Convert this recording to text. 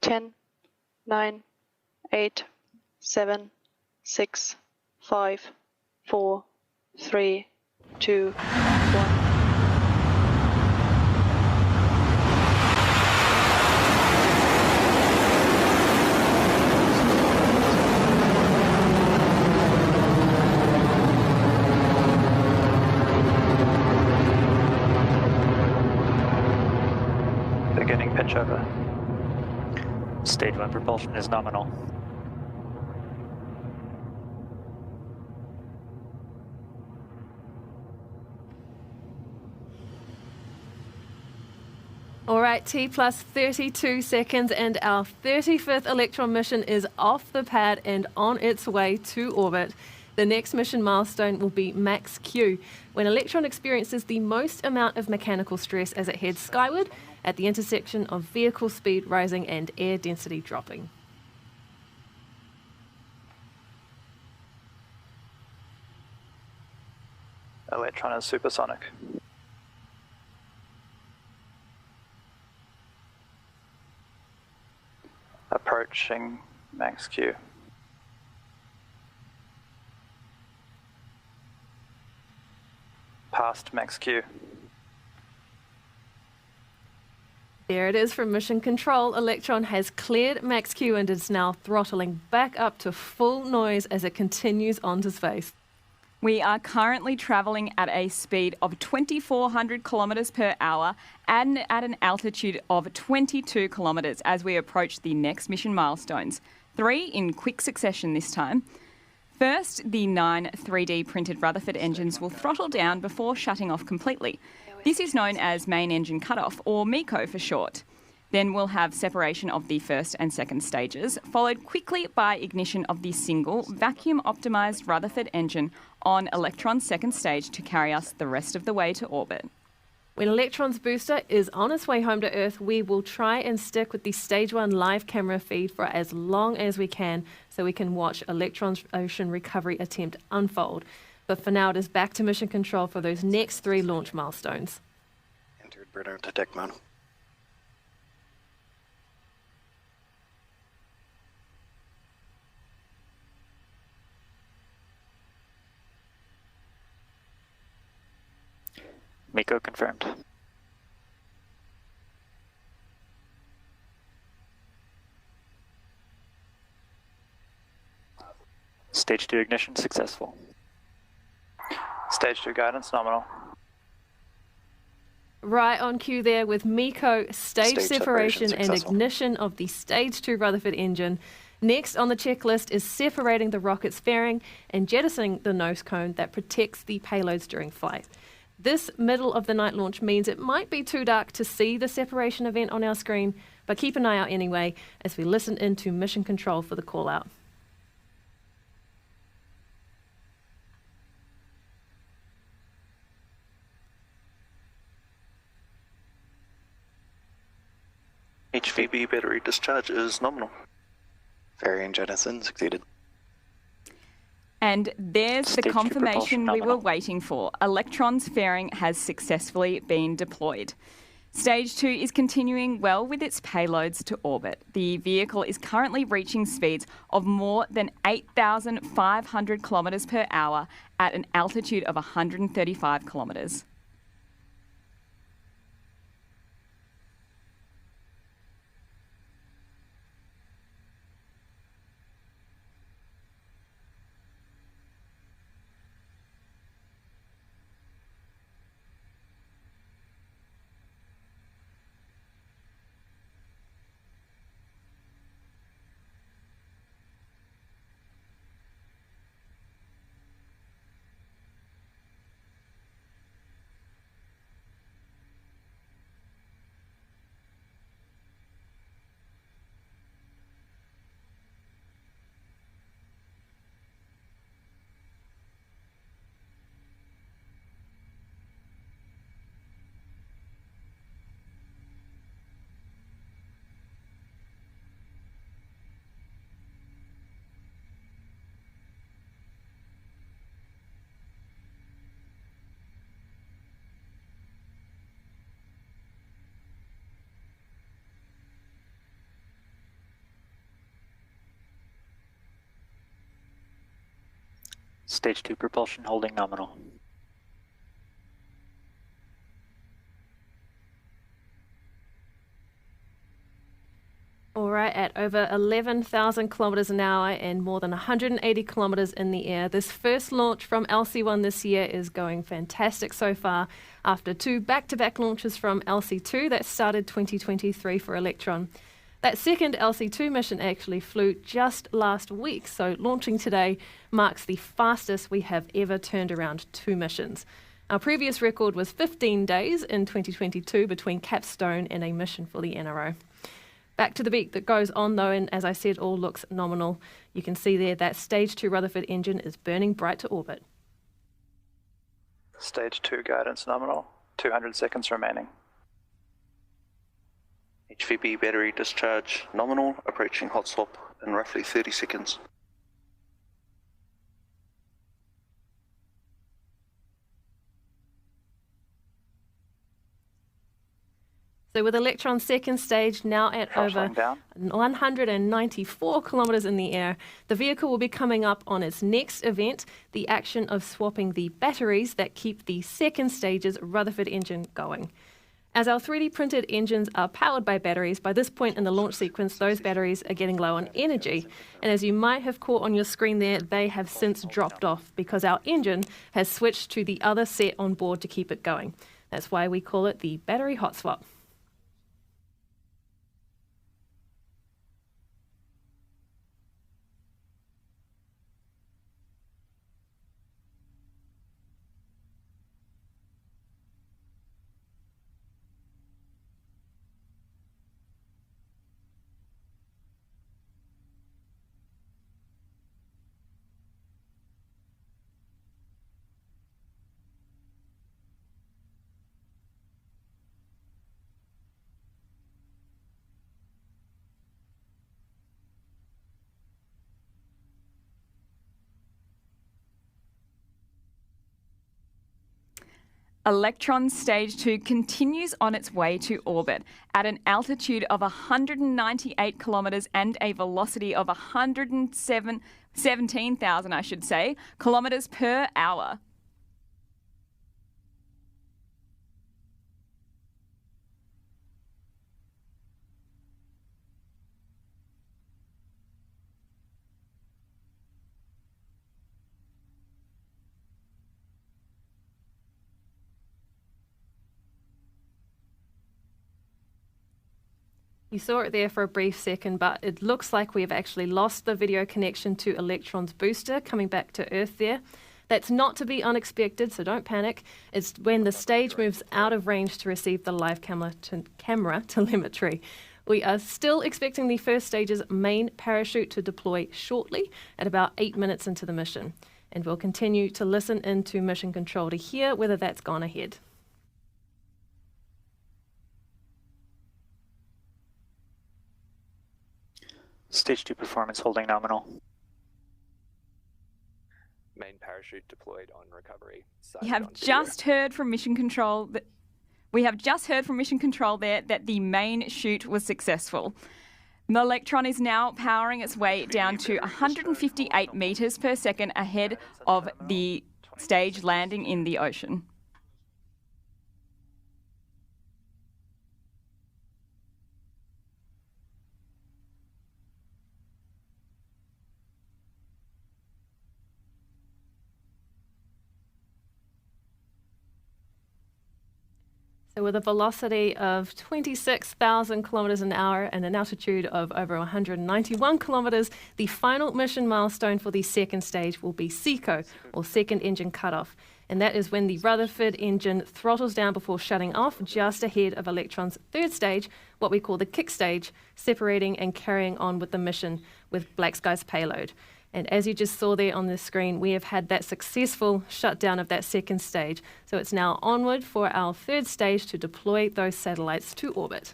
10, 9, 8, 7, 6, 5, 4, 3, 2, 1. Beginning pitch over. Stage 1 propulsion is nominal. All right, T plus 32 seconds and our 35th Electron mission is off the pad and on its way to orbit. The next mission milestone will be Max Q, when Electron experiences the most amount of mechanical stress as it heads skyward at the intersection of vehicle speed rising and air density dropping. Electron is supersonic. Approaching Max Q. Past Max Q. There it is from Mission Control. Electron has cleared Max Q and is now throttling back up to full noise as it continues onto space. We are currently travelling at a speed of 2,400 kilometres per hour and at an altitude of 22 kilometres as we approach the next mission milestones. 3 in quick succession this time. First, the 9 3D printed Rutherford engines will throttle down before shutting off completely. This is known as main engine cutoff, or MECO for short. Then we'll have separation of the first and second stages, followed quickly by ignition of the single vacuum-optimised Rutherford engine on Electron's second stage to carry us the rest of the way to orbit. When Electron's booster is on its way home to Earth, we will try and stick with the Stage 1 live camera feed for as long as we can so we can watch Electron's ocean recovery attempt unfold. But for now, it is back to Mission Control for those next 3 launch milestones. Entered burner to deck mode. MECO confirmed. Stage 2 ignition successful. Stage 2 guidance nominal. Right on cue there with MECO stage separation and successful. ignition of the Stage 2 Rutherford engine. Next on the checklist is separating the rocket's fairing and jettisoning the nose cone that protects the payloads during flight. This middle of the night launch means it might be too dark to see the separation event on our screen, but keep an eye out anyway as we listen into Mission Control for the call out. HVB battery discharge is nominal. Fairing jettison succeeded. And there's the Stage 2 confirmation propulsion we were nominal. waiting for. Electron's fairing has successfully been deployed. Stage 2 is continuing well with its payloads to orbit. The vehicle is currently reaching speeds of more than 8,500 kilometres per hour at an altitude of 135 kilometres. Stage 2 propulsion holding nominal. All right, at over 11,000 kilometers an hour and more than 180 kilometers in the air, this first launch from LC1 this year is going fantastic so far after 2 back-to-back launches from LC2 that started 2023 for Electron. That second LC2 mission actually flew just last week, so launching today marks the fastest we have ever turned around 2 missions. Our previous record was 15 days in 2022 between Capstone and a mission for the NRO. Back to the beat that goes on though, and as I said, all looks nominal. You can see there that Stage 2 Rutherford engine is burning bright to orbit. Stage 2 guidance nominal, 200 seconds remaining. HVB battery discharge nominal, approaching hot swap in roughly 30 seconds. So with Electron's second stage now at over 194 kilometers in the air, the vehicle will be coming up on its next event, the action of swapping the batteries that keep the second stage's Rutherford engine going. As our 3D printed engines are powered by batteries, by this point in the launch sequence, those batteries are getting low on energy. And as you might have caught on your screen there, they have since dropped off because our engine has switched to the other set on board to keep it going. That's why we call it the battery hot swap. Electron Stage 2 continues on its way to orbit at an altitude of 198 kilometres and a velocity of 17,000 kilometres per hour. You saw it there for a brief second, but it looks like we have actually lost the video connection to Electron's booster coming back to Earth there. That's not to be unexpected, so don't panic. It's when the stage moves out of range to receive the live camera telemetry. We are still expecting the first stage's main parachute to deploy shortly at about 8 minutes into the mission. And we'll continue to listen into mission control to hear whether that's gone ahead. Stage 2 performance holding nominal. Main parachute deployed on recovery. We have just heard from mission control that that the main chute was successful. The Electron is now powering its way down to 158 meters per second ahead of the stage landing in the ocean. So with a velocity of 26,000 kilometers an hour and an altitude of over 191 kilometers, the final mission milestone for the second stage will be SECO, or second engine cutoff. And that is when the Rutherford engine throttles down before shutting off just ahead of Electron's third stage, what we call the kick stage, separating and carrying on with the mission with BlackSky's payload. And as you just saw there on the screen, we have had that successful shutdown of that second stage. So it's now onward for our third stage to deploy those satellites to orbit.